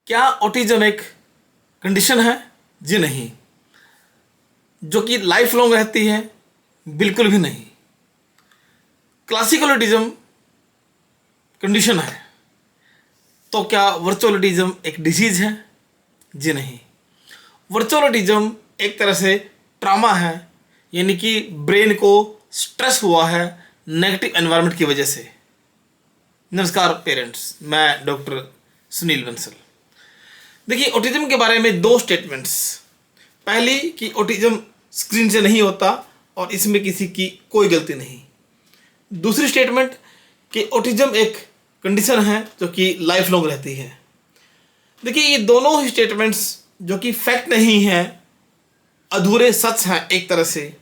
क्या ऑटिज्म एक कंडीशन है? जी नहीं। जो कि लाइफ लॉन्ग रहती है? बिल्कुल भी नहीं। क्लासिकल ऑटिज्म कंडीशन है। तो क्या वर्चुअल ऑटिज्म एक डिसीज है? जी नहीं। वर्चुअल ऑटिज्म एक तरह से ट्रॉमा है, यानी कि ब्रेन को स्ट्रेस हुआ है नेगेटिव एनवायरनमेंट की वजह से। नमस्कार पेरेंट्स, मैं डॉक्टर सुनील बंसल। देखिए, ऑटिज्म के बारे में दो स्टेटमेंट्स। पहली कि ऑटिज्म स्क्रीन से नहीं होता और इसमें किसी की कोई गलती नहीं। दूसरी स्टेटमेंट कि ऑटिज्म एक कंडीशन है जो कि लाइफ लॉन्ग रहती है। देखिए, ये दोनों ही स्टेटमेंट्स जो कि फैक्ट नहीं हैं, अधूरे सच हैं एक तरह से।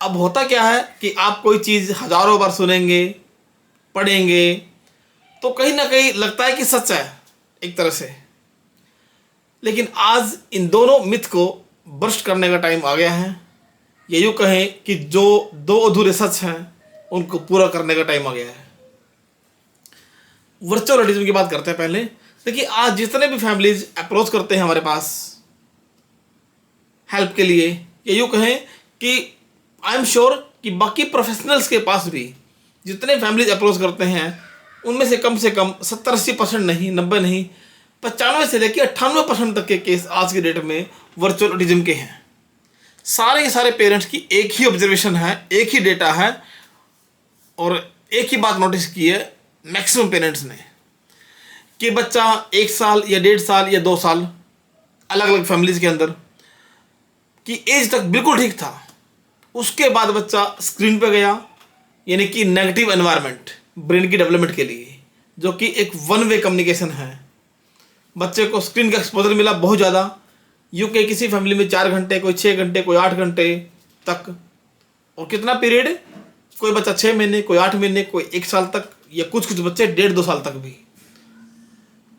अब होता क्या है कि आप कोई चीज़ हजारों बार सुनेंगे, पढ़ेंगे, तो कहीं ना कहीं लगता है कि सच है एक तरह से। लेकिन आज इन दोनों मिथ को बर्स्ट करने का टाइम आ गया है, या यूँ कहें कि जो दो अधूरे सच हैं उनको पूरा करने का टाइम आ गया है। वर्चुअल ऑटिज्म की बात करते हैं पहले। देखिए, आज जितने भी फैमिलीज अप्रोच करते हैं हमारे पास हेल्प के लिए, या यूँ कहें कि आई एम श्योर कि बाकी प्रोफेशनल्स के पास भी जितने फैमिलीज अप्रोच करते हैं उनमें से कम 70-80% नहीं, 90 नहीं, 95 से लेकर 98% तक के केस आज की डेट में वर्चुअल ऑटिज्म के हैं। सारे के सारे पेरेंट्स की एक ही ऑब्जर्वेशन है, एक ही डेटा है और एक ही बात नोटिस की है मैक्सिमम पेरेंट्स ने कि बच्चा 1 साल या 1.5 साल या 2 साल अलग अलग फैमिलीज के अंदर की एज तक बिल्कुल ठीक था। उसके बाद बच्चा स्क्रीन पे गया, यानी कि नेगेटिव एनवायरनमेंट ब्रेन की डेवलपमेंट के लिए, जो कि एक वन वे कम्युनिकेशन है। बच्चे को स्क्रीन का एक्सपोजर मिला बहुत ज़्यादा। यूके किसी फैमिली में 4 घंटे, कोई 6 घंटे, कोई 8 घंटे तक, और कितना पीरियड, कोई बच्चा 6 महीने, कोई 8 महीने, कोई 1 साल तक, या कुछ बच्चे 1.5-2 साल तक भी।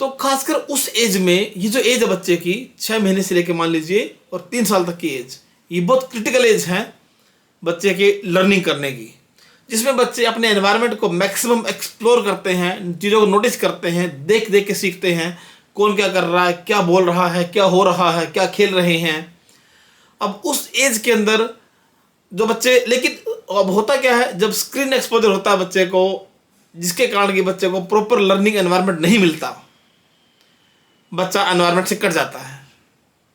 तो खासकर उस एज में, ये जो एज है बच्चे की 6 महीने से लेकर मान लीजिए और 3 साल तक की एज, ये बहुत क्रिटिकल एज है बच्चे के लर्निंग करने की, जिसमें बच्चे अपने एनवायरनमेंट को मैक्सिमम एक्सप्लोर करते हैं, चीज़ों को नोटिस करते हैं, देख देख के सीखते हैं कौन क्या कर रहा है, क्या बोल रहा है, क्या हो रहा है, क्या खेल रहे हैं। अब उस एज के अंदर जो बच्चे, लेकिन अब होता क्या है, जब स्क्रीन एक्सपोजर होता है बच्चे को, जिसके कारण कि बच्चे को प्रॉपर लर्निंग एनवायरनमेंट नहीं मिलता, बच्चा एनवायरनमेंट से कट जाता है।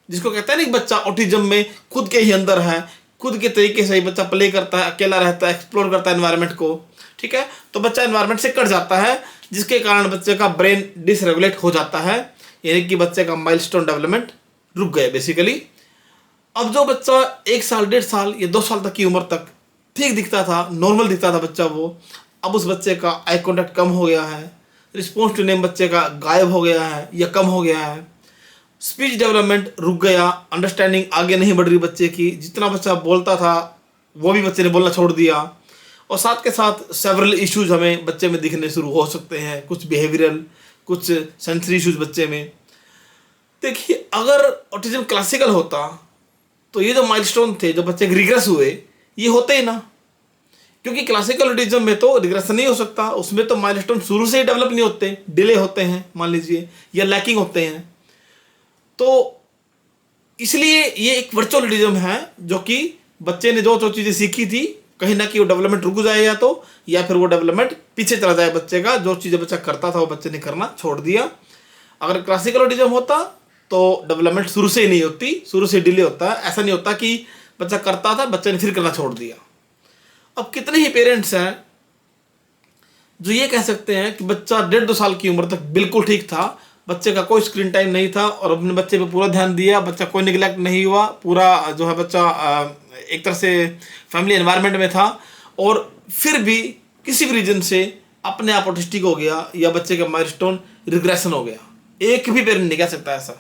जिसको कहते हैं ना कि बच्चा ऑटिज्म में खुद के ही अंदर है, खुद के तरीके से ही बच्चा प्ले करता है, अकेला रहता है, एक्सप्लोर करता है एनवायरनमेंट को, ठीक है। तो बच्चा एनवायरनमेंट से कट जाता है, जिसके कारण बच्चे का ब्रेन डिसरेगुलेट हो जाता है, यानी कि बच्चे का माइलस्टोन डेवलपमेंट रुक गए बेसिकली। अब जो बच्चा 1 साल, 1.5 साल या 2 साल तक की उम्र तक ठीक दिखता था, नॉर्मल दिखता था बच्चा, वो अब उस बच्चे का आई कॉन्टैक्ट कम हो गया है, रिस्पॉन्स टू नेम बच्चे का गायब हो गया है या कम हो गया है, स्पीच डेवलपमेंट रुक गया, अंडरस्टैंडिंग आगे नहीं बढ़ रही बच्चे की, जितना बच्चा बोलता था वो भी बच्चे ने बोलना छोड़ दिया, और साथ के साथ सेवरल इश्यूज हमें बच्चे में दिखने शुरू हो सकते हैं, कुछ बिहेवियरल, कुछ सेंसरी इश्यूज बच्चे में। देखिए, अगर ऑटिज्म क्लासिकल होता तो ये जो माइलस्टोन थे, जो बच्चे रिग्रेस हुए, ये होते ही ना, क्योंकि क्लासिकल ऑटिज्म में तो रिग्रेशन नहीं हो सकता, उसमें तो माइलस्टोन शुरू से ही डेवलप नहीं होते, डिले होते हैं मान लीजिए, या लैकिंग होते हैं। तो इसलिए ये एक वर्चुअल ऑटिज्म है, जो कि बच्चे ने जो चीज़ें सीखी थी, कहीं ना कहीं वो डेवलपमेंट रुक जाए, या फिर वो डेवलपमेंट पीछे चला जाए बच्चे का। जो चीज़ें बच्चा करता था वो बच्चे ने करना छोड़ दिया। अगर क्लासिकल ऑटिज्म होता तो डेवलपमेंट शुरू से ही नहीं होती, शुरू से डिले होता है। ऐसा नहीं होता कि बच्चा करता था, बच्चे ने फिर करना छोड़ दिया। अब कितने ही पेरेंट्स हैं जो ये कह सकते हैं कि बच्चा 1.5-2 साल की उम्र तक बिल्कुल ठीक था, बच्चे का कोई स्क्रीन टाइम नहीं था और अपने बच्चे पे पूरा ध्यान दिया, बच्चा कोई निगलेक्ट नहीं हुआ, पूरा जो है बच्चा एक तरह से फैमिली एनवायरनमेंट में था, और फिर भी किसी भी रीजन से अपने आप ऑटिस्टिक हो गया या बच्चे का माइलस्टोन रिग्रेशन हो गया। एक भी पेरेंट नहीं कह सकता ऐसा,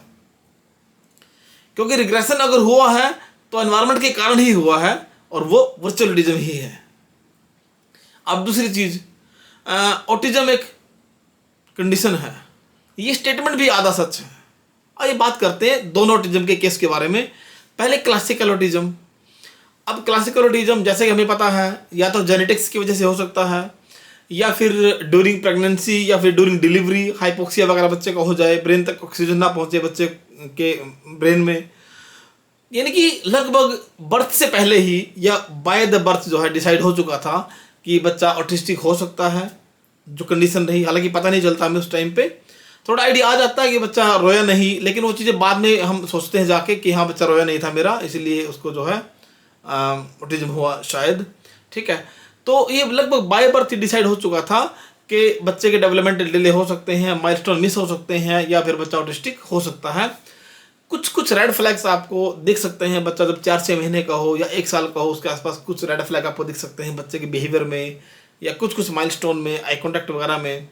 क्योंकि रिग्रेशन अगर हुआ है तो एनवायरनमेंट के कारण ही हुआ है, और वो वर्चुअल ऑटिज्म ही है। अब दूसरी चीज, ऑटिज्म एक कंडीशन है, ये स्टेटमेंट भी आधा सच है। आइए बात करते हैं दोनों ऑटिज्म के केस के बारे में। पहले क्लासिकल ऑटिज्म। अब क्लासिकल ऑटिज्म जैसे कि हमें पता है, या तो जेनेटिक्स की वजह से हो सकता है, या फिर ड्यूरिंग प्रेगनेंसी या फिर ड्यूरिंग डिलीवरी हाइपोक्सिया वगैरह बच्चे का हो जाए, ब्रेन तक ऑक्सीजन ना पहुंचे बच्चे के ब्रेन में, यानी कि लगभग बर्थ से पहले ही या बाय द बर्थ जो है डिसाइड हो चुका था कि बच्चा ऑटिस्टिक हो सकता है, जो कंडीशन रही। हालांकि पता नहीं चलता हमें उस टाइम पे, थोड़ा आइडिया आ जाता है कि बच्चा रोया नहीं, लेकिन वो चीज़ें बाद में हम सोचते हैं जाके कि हाँ बच्चा रोया नहीं था मेरा, इसलिए उसको जो है ऑटिज्म हुआ शायद। ठीक है, तो ये लगभग बाय बर्थ ही डिसाइड हो चुका था कि बच्चे के डेवलपमेंटल डिले हो सकते हैं, माइलस्टोन मिस हो सकते हैं, या फिर बच्चा ऑटिस्टिक हो सकता है। कुछ कुछ रेड फ्लैग्स आपको दिख सकते हैं, बच्चा जब 4-6 महीने का हो या 1 साल का हो, उसके आसपास कुछ रेड फ्लैग आपको दिख सकते हैं बच्चे के बिहेवियर में या कुछ कुछ माइलस्टोन में, आई कॉन्टैक्ट वगैरह में।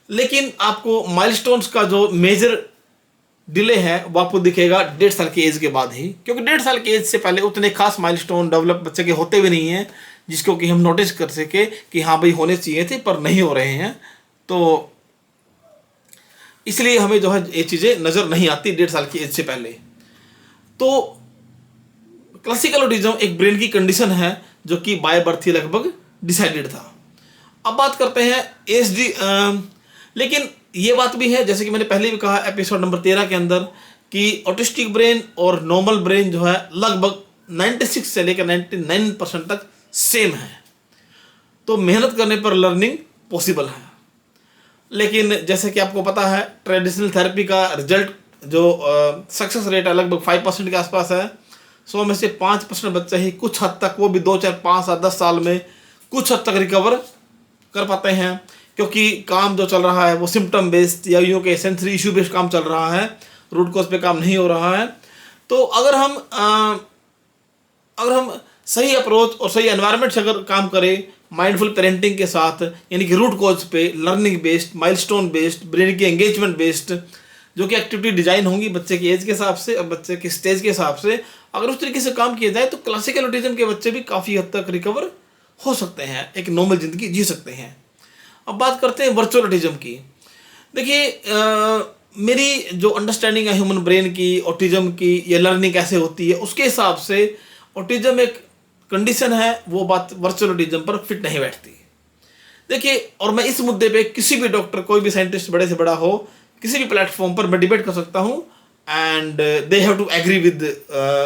लेकिन आपको माइलस्टोन्स का जो मेजर डिले है वो आपको दिखेगा 1.5 साल की एज के बाद ही, क्योंकि 1.5 साल की एज से पहले उतने खास माइलस्टोन डेवलप बच्चे के होते भी नहीं हैं जिसको कि हम नोटिस कर सके कि हाँ भाई होने चाहिए थे पर नहीं हो रहे हैं। तो इसलिए हमें जो है ये चीज़ें नज़र नहीं आती 1.5 साल की एज से पहले। तो क्लासिकल ऑटिज्म एक ब्रेन की कंडीशन है जो कि बाय बर्थ ही लगभग डिसाइडेड था। अब बात करते हैं एसडी, लेकिन ये बात भी है जैसे कि मैंने पहले भी कहा एपिसोड नंबर 13 के अंदर कि ऑटिस्टिक ब्रेन और नॉर्मल ब्रेन जो है लगभग 96 से लेकर 99% तक सेम है। तो मेहनत करने पर लर्निंग पॉसिबल है। लेकिन जैसे कि आपको पता है ट्रेडिशनल थेरेपी का रिजल्ट जो सक्सेस रेट है लगभग 5% के आसपास है। 100 में से 5% बच्चे ही कुछ हद तक, वो भी 2, 4, 5 या 10 साल में कुछ हद तक रिकवर कर पाते हैं, क्योंकि काम जो चल रहा है वो सिम्टम बेस्ड या यूँ के सेंसरी इशू बेस्ड काम चल रहा है, रूट कॉज पे काम नहीं हो रहा है। तो अगर हम सही अप्रोच और सही एनवायरनमेंट से अगर काम करें माइंडफुल पेरेंटिंग के साथ, यानी कि रूट कॉज पे, learning based, milestone based, brain की एंगेजमेंट बेस्ड, जो कि एक्टिविटी डिजाइन होंगी बच्चे की एज के हिसाब से और बच्चे के स्टेज के हिसाब से, अगर उस तरीके से काम किया जाए तो क्लासिकल ऑटिज्म के बच्चे भी काफ़ी हद तक रिकवर हो सकते हैं, एक नॉर्मल ज़िंदगी जी सकते हैं। अब बात करते हैं वर्चुअल ऑटिज्म की। देखिए मेरी जो अंडरस्टैंडिंग है ह्यूमन ब्रेन की, ऑटिज्म की, या लर्निंग कैसे होती है, उसके हिसाब से ऑटिज्म एक कंडीशन है, वो बात वर्चुअल ऑटिज्म पर फिट नहीं बैठती। देखिए, और मैं इस मुद्दे पे किसी भी डॉक्टर, कोई भी साइंटिस्ट बड़े से बड़ा हो, किसी भी प्लेटफॉर्म पर मैं डिबेट कर सकता हूँ, and they have to agree with,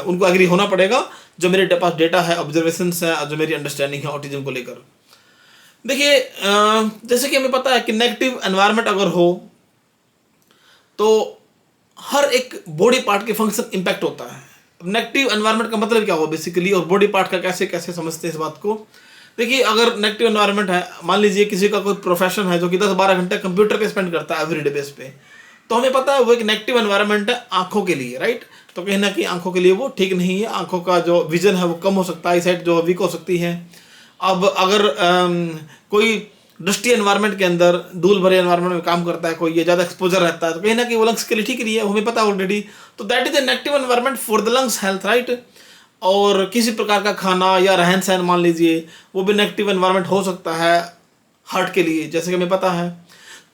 उनको एग्री होना पड़ेगा जो मेरे पास डेटा है, ऑब्जर्वेशंस है, जो मेरी अंडरस्टैंडिंग है ऑटिज्म को लेकर। देखिए जैसे कि हमें पता है कि नेगेटिव एनवायरनमेंट अगर हो तो हर एक बॉडी पार्ट के फंक्शन इम्पैक्ट होता है। नेगेटिव एनवायरनमेंट का मतलब क्या हुआ बेसिकली, और बॉडी पार्ट का कैसे कैसे समझते हैं इस बात को। देखिए अगर नेगेटिव एनवायरनमेंट है, मान लीजिए किसी का कोई प्रोफेशन है जो कि 10-12 घंटे कंप्यूटर पे स्पेंड करता है एवरीडे बेस पे, तो हमें पता है वो एक नेगेटिव एनवायरनमेंट है आंखों के लिए, राइट। तो कहीं ना कहीं आंखों के लिए वो ठीक नहीं है, आंखों का जो विजन है वो कम हो सकता है, साइट जो वीक हो सकती है। अब अगर कोई डस्टी एनवायरनमेंट के अंदर, धूल भरे एनवायरनमेंट में काम करता है कोई, ये ज़्यादा एक्सपोजर रहता है, तो कहीं ना कहीं वो लंग्स के लिए ठीक नहीं है, हमें पता है ऑलरेडी। तो that is a negative environment for the lungs health, right. और किसी प्रकार का खाना या रहन सहन मान लीजिए, वो भी नेगेटिव एनवायरनमेंट हो सकता है हार्ट के लिए, जैसे कि हमें पता है।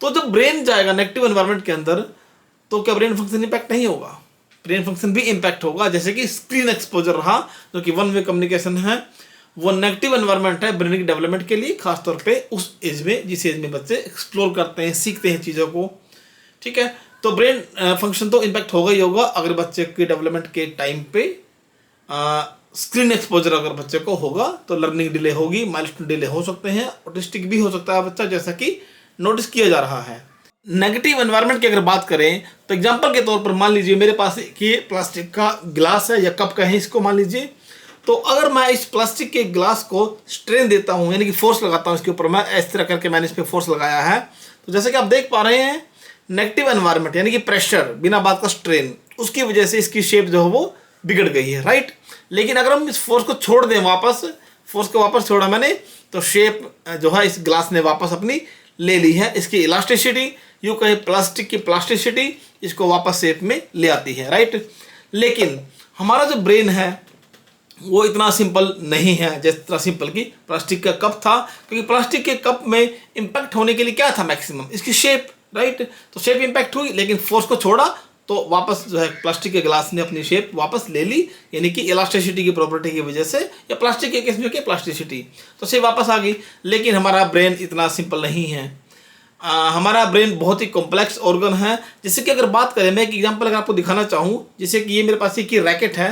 तो जब ब्रेन जाएगा नेगेटिव एनवायरनमेंट के अंदर, तो क्या ब्रेन फंक्शन इम्पैक्ट नहीं होगा? ब्रेन फंक्शन भी इम्पैक्ट होगा। जैसे कि स्क्रीन एक्सपोजर रहा, जो कि 1 वे कम्युनिकेशन है, वो नेगेटिव एनवायरनमेंट है ब्रेन की डेवलपमेंट के लिए, खासतौर पे उस एज में जिस एज में बच्चे एक्सप्लोर करते हैं, सीखते हैं चीज़ों को, ठीक है। तो ब्रेन फंक्शन तो इम्पैक्ट होगा ही होगा अगर बच्चे के डेवलपमेंट के टाइम पे स्क्रीन एक्सपोजर अगर बच्चे को होगा, तो लर्निंग डिले होगी, माइलस्टोन डिले हो सकते हैं, ऑटिस्टिक भी हो सकता है बच्चा, जैसा कि नोटिस किया जा रहा है। नेगेटिव एनवायरनमेंट की अगर बात करें तो एग्जांपल के तौर पर मान लीजिए मेरे पास ये प्लास्टिक का गिलास है या कप का है, इसको मान लीजिए। तो अगर मैं इस प्लास्टिक के गिलास को स्ट्रेन देता हूँ, यानी कि फोर्स लगाता हूँ इसके ऊपर, मैं इस तरह करके मैंने इस पर फोर्स लगाया है, तो जैसे कि आप देख पा रहे हैं नेगेटिव एनवायरनमेंट यानी कि प्रेशर, बिना बात का स्ट्रेन, उसकी वजह से इसकी शेप जो है वो बिगड़ गई है, राइट। लेकिन अगर हम इस फोर्स को छोड़ दें, वापस फोर्स को वापस छोड़ा मैंने, तो शेप जो है इस ग्लास ने वापस अपनी ले ली है। इसकी इलास्टिसिटी, यूँ कहें प्लास्टिक की प्लास्टिसिटी, इसको वापस शेप में ले आती है, राइट। लेकिन हमारा जो ब्रेन है वो इतना सिंपल नहीं है जितना सिंपल कि प्लास्टिक का कप था, क्योंकि प्लास्टिक के कप में इम्पैक्ट होने के लिए क्या था मैक्सिमम, इसकी शेप, राइट। तो शेप इम्पैक्ट हुई, लेकिन फोर्स को छोड़ा तो वापस जो है प्लास्टिक के गिलास ने अपनी शेप वापस ले ली, यानी कि इलास्टिसिटी की प्रॉपर्टी की वजह से, या प्लास्टिक के केस में क्या प्लास्टिसिटी, तो शेप वापस आ गई। लेकिन हमारा ब्रेन इतना सिंपल नहीं है। हमारा ब्रेन बहुत ही कॉम्प्लेक्स ऑर्गन है। जैसे कि अगर बात करें, मैं एक एग्जांपल अगर आपको दिखाना चाहूँ, जैसे कि ये मेरे पास एक रैकेट है,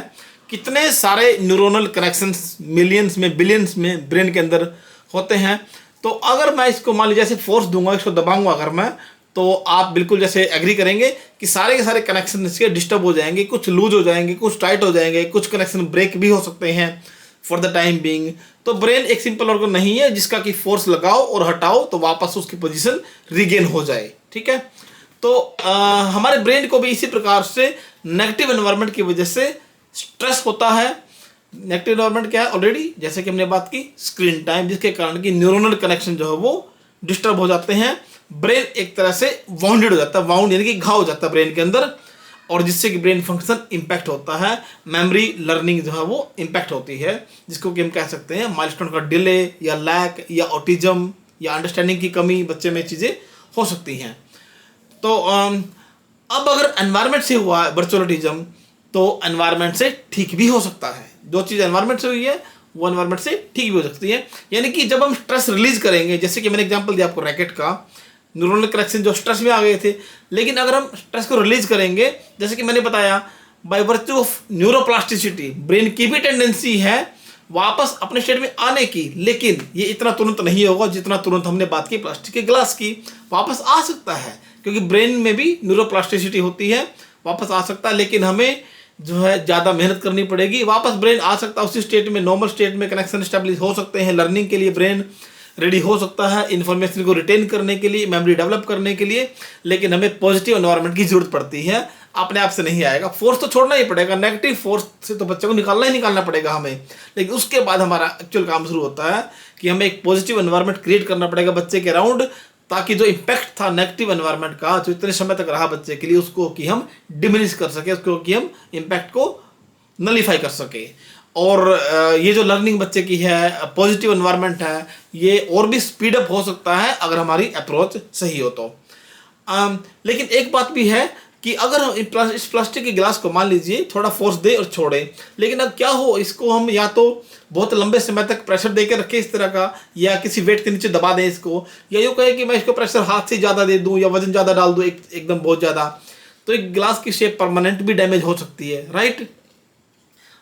कितने सारे न्यूरोनल कनेक्शंस मिलियंस में बिलियंस में ब्रेन के अंदर होते हैं। तो अगर मैं इसको मान लीजिए ऐसे फोर्स दूंगा, इसको दबाऊंगा अगर मैं, तो आप बिल्कुल जैसे एग्री करेंगे कि सारे के सारे कनेक्शन इसके डिस्टर्ब हो जाएंगे, कुछ लूज हो जाएंगे, कुछ टाइट हो जाएंगे, कुछ कनेक्शन ब्रेक भी हो सकते हैं फॉर द टाइम बीइंग। तो ब्रेन एक सिंपल ऑर्गन नहीं है जिसका कि फोर्स लगाओ और हटाओ तो वापस उसकी पोजीशन रिगेन हो जाए, ठीक है। तो हमारे ब्रेन को भी इसी प्रकार से नेगेटिव एनवायरनमेंट की वजह से स्ट्रेस होता है। नेगेटिव एनवायरनमेंट क्या है, ऑलरेडी जैसे कि हमने बात की, स्क्रीन टाइम, जिसके कारण कि न्यूरोनल कनेक्शन जो है वो डिस्टर्ब हो जाते हैं। ब्रेन एक तरह से वाउंडेड हो जाता है, वाउंड यानी कि घाव हो जाता है ब्रेन के अंदर, और जिससे कि ब्रेन फंक्शन इम्पैक्ट होता है, मेमोरी लर्निंग जो है वो इम्पैक्ट होती है, जिसको कि हम कह सकते हैं माइलस्टोन का डिले या लैक या ऑटिज्म या अंडरस्टैंडिंग की कमी बच्चे में चीज़ें हो सकती हैं। तो अब अगर एनवायरनमेंट से हुआ है वर्चुअल ऑटिज्म, तो एनवायरनमेंट से ठीक भी हो सकता है। जो चीज़ एनवायरनमेंट से हुई है वो एनवायरनमेंट से ठीक भी हो सकती है। यानी कि जब हम स्ट्रेस रिलीज करेंगे, जैसे कि मैंने एग्जांपल दिया आपको रैकेट का, न्यूरोनल कनेक्शन जो स्ट्रेस में आ गए थे, लेकिन अगर हम स्ट्रेस को रिलीज करेंगे, जैसे कि मैंने बताया, by virtue of neuroplasticity, brain की भी टेंडेंसी है वापस अपने स्टेट में आने की, लेकिन ये इतना तुरंत नहीं होगा जितना तुरंत हमने बात की प्लास्टिक के ग्लास की। वापस आ सकता है क्योंकि ब्रेन में भी न्यूरोप्लास्टिसिटी होती है, वापस आ सकता है, लेकिन हमें जो है ज़्यादा मेहनत करनी पड़ेगी। वापस ब्रेन आ सकता है उसी स्टेट में, नॉर्मल स्टेट में कनेक्शन स्टेब्लिश हो सकते हैं, लर्निंग के लिए ब्रेन रेडी हो सकता है, इन्फॉर्मेशन को रिटेन करने के लिए, मेमोरी डेवलप करने के लिए, लेकिन हमें पॉजिटिव एनवायरनमेंट की जरूरत पड़ती है। अपने आप से नहीं आएगा, फोर्स तो छोड़ना ही पड़ेगा, नेगेटिव फोर्स से तो बच्चे को निकालना पड़ेगा हमें, लेकिन उसके बाद हमारा एक्चुअल काम शुरू होता है कि हमें एक पॉजिटिव एनवायरनमेंट क्रिएट करना पड़ेगा बच्चे के अराउंड, ताकि जो इम्पैक्ट था नेगेटिव एनवायरनमेंट का जो इतने समय तक रहा बच्चे के लिए, उसको कि हम डिमिनिश कर सके, उसको कि हम इम्पैक्ट को नलीफाई कर सके। और ये जो लर्निंग बच्चे की है, पॉजिटिव एनवायरनमेंट है, ये और भी स्पीड अप हो सकता है अगर हमारी अप्रोच सही हो तो। लेकिन एक बात भी है कि अगर हम इस प्लास्टिक के गिलास को मान लीजिए थोड़ा फोर्स दे और छोड़े, लेकिन अब क्या हो, इसको हम या तो बहुत लंबे समय तक प्रेशर दे के रखें इस तरह का, या किसी वेट के नीचे दबा दें इसको, या यूँ कहें कि मैं इसको प्रेशर हाथ से ज़्यादा दे दूँ या वजन ज़्यादा डाल दूँ एकदम बहुत ज़्यादा, तो एक गिलास की शेप परमानेंट भी डैमेज हो सकती है, राइट।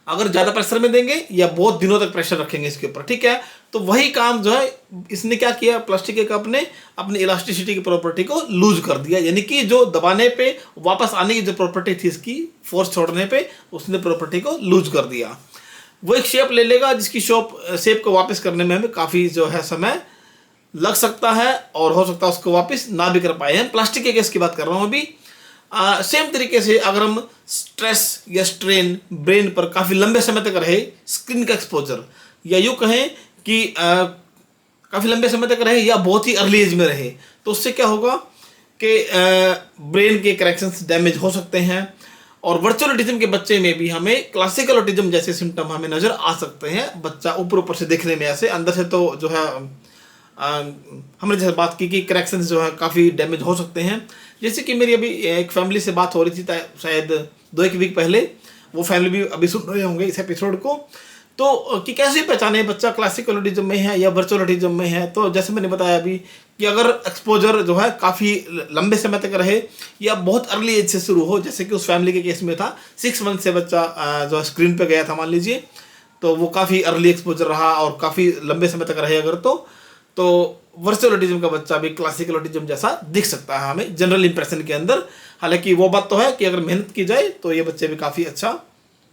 अगर ज़्यादा प्रेशर में देंगे या बहुत दिनों तक प्रेशर रखेंगे इसके ऊपर, ठीक है। तो वही काम जो है इसने क्या किया, प्लास्टिक के कप ने अपनी इलास्टिसिटी की प्रॉपर्टी को लूज कर दिया, यानी कि जो दबाने पे वापस आने की जो प्रॉपर्टी थी इसकी, फोर्स छोड़ने पे उसने प्रॉपर्टी को लूज कर दिया। वो एक शेप ले लेगा जिसकी शेप को वापस करने में हमें काफ़ी जो है समय लग सकता है, और हो सकता है उसको वापस ना भी कर पाए हैं। प्लास्टिक के केस की बात कर रहा हूँ अभी। सेम तरीके से अगर हम स्ट्रेस या स्ट्रेन ब्रेन पर काफ़ी लंबे समय तक रहे, स्क्रीन का एक्सपोजर, या यूँ कहें कि काफ़ी लंबे समय तक रहे या बहुत ही अर्ली एज में रहे, तो उससे क्या होगा कि ब्रेन के कनेक्शंस डैमेज हो सकते हैं। और वर्चुअल ऑटिज्म के बच्चे में भी हमें क्लासिकल ऑटिज्म जैसे सिम्टम हमें नज़र आ सकते हैं। बच्चा ऊपर से देखने में ऐसे, अंदर से तो जो है हमने जैसे बात की कि कनेक्शंस जो है काफ़ी डैमेज हो सकते हैं। जैसे कि मेरी अभी एक फैमिली से बात हो रही थी शायद 2-1 वीक पहले, वो फैमिली भी अभी सुन रहे होंगे इस एपिसोड को, तो कि कैसे पहचाने बच्चा क्लासिकल ऑटिज्म में है या वर्चुअल ऑटिज्म में है। तो जैसे मैंने बताया अभी कि अगर एक्सपोजर जो है काफ़ी लंबे समय तक रहे या बहुत अर्ली एज से शुरू हो, जैसे कि उस फैमिली के केस में था 6 मंथ से बच्चा जो स्क्रीन पे गया था मान लीजिए, तो वो काफ़ी अर्ली एक्सपोजर रहा और काफ़ी लंबे समय तक रहे अगर, तो वर्चुअल ऑटिज्म का बच्चा भी क्लासिकल ऑटिज्म जैसा दिख सकता है हमें जनरल इंप्रेशन के अंदर। हालांकि वो बात तो है कि अगर मेहनत की जाए तो ये बच्चे भी काफ़ी अच्छा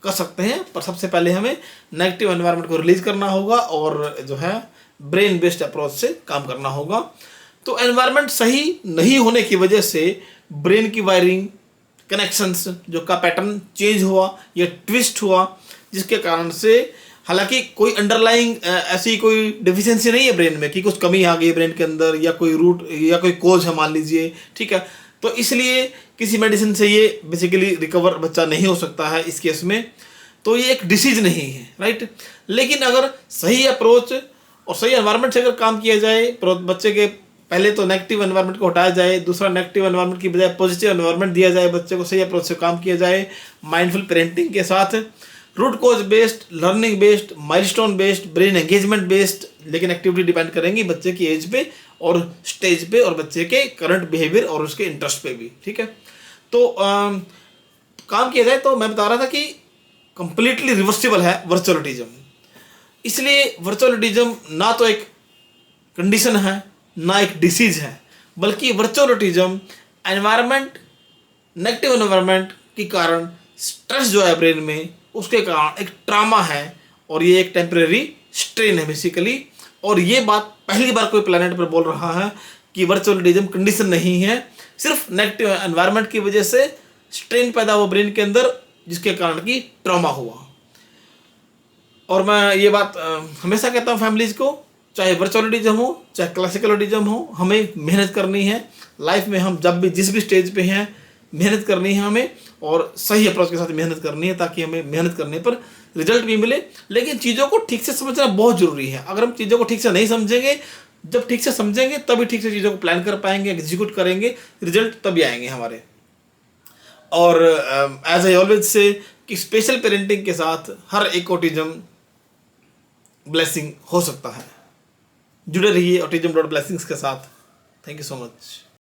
कर सकते हैं, पर सबसे पहले हमें नेगेटिव एनवायरनमेंट को रिलीज करना होगा और जो है ब्रेन बेस्ड अप्रोच से काम करना होगा। तो एनवायरनमेंट सही नहीं होने की वजह से ब्रेन की वायरिंग, कनेक्शंस जो का पैटर्न चेंज हुआ या ट्विस्ट हुआ, जिसके कारण से हालांकि कोई अंडरलाइंग ऐसी कोई डिफिशियंसी नहीं है ब्रेन में कि कुछ कमी आ गई ब्रेन के अंदर या कोई रूट या कोई कोज है मान लीजिए, ठीक है। तो इसलिए किसी मेडिसिन से ये बेसिकली रिकवर बच्चा नहीं हो सकता है इस केस में, तो ये एक डिसीज नहीं है, राइट। लेकिन अगर सही अप्रोच और सही एनवायरनमेंट से अगर काम किया जाए बच्चे के पहले तो नेगेटिव एनवायरनमेंट को हटाया जाए, दूसरा नेगेटिव एनवायरनमेंट की बजाय पॉजिटिव एनवायरनमेंट दिया जाए, बच्चे को सही अप्रोच से काम किया जाए माइंडफुल पेरेंटिंग के साथ, root cause based, learning based, milestone based, brain engagement based, लेकिन एक्टिविटी डिपेंड करेंगी बच्चे की एज पे और स्टेज पे और बच्चे के करंट बिहेवियर और उसके इंटरेस्ट पे भी, ठीक है। तो काम किया जाए तो मैं बता रहा था कि कंप्लीटली रिवर्सिबल है वर्चुअल ऑटिज्म। इसलिए वर्चुअल ऑटिज्म ना तो एक कंडीशन है ना एक डिसीज है, बल्कि virtual autism environment, negative environment के कारण स्ट्रेस जो है ब्रेन में उसके कारण एक ट्रामा है और ये एक टेम्परेरी स्ट्रेन है बेसिकली। और ये बात पहली बार कोई प्लेनेट पर बोल रहा है कि वर्चुअल ऑटिज्म कंडीशन नहीं है, सिर्फ नेगेटिव एनवायरनमेंट की वजह से स्ट्रेन पैदा हुआ ब्रेन के अंदर जिसके कारण की ट्रॉमा हुआ। और मैं ये बात हमेशा कहता हूँ फैमिलीज को, चाहे वर्चुअल ऑटिज्म हो चाहे क्लासिकल ऑटिज्म हो, हमें मेहनत करनी है लाइफ में। हम जब भी जिस भी स्टेज पे हैं मेहनत करनी है हमें, और सही अप्रोच के साथ मेहनत करनी है ताकि हमें मेहनत करने पर रिजल्ट भी मिले। लेकिन चीज़ों को ठीक से समझना बहुत ज़रूरी है। अगर हम चीज़ों को ठीक से नहीं समझेंगे, जब ठीक से समझेंगे तभी ठीक से चीज़ों को प्लान कर पाएंगे, एग्जीक्यूट करेंगे, रिजल्ट तभी आएंगे हमारे। और एज आई ऑलवेज से कि स्पेशल पेरेंटिंग के साथ हर एक ऑटिज्म ब्लेसिंग हो सकता है। जुड़े रहिए ऑटिज्म डॉट ब्लेसिंग्स के साथ। Thank you so much.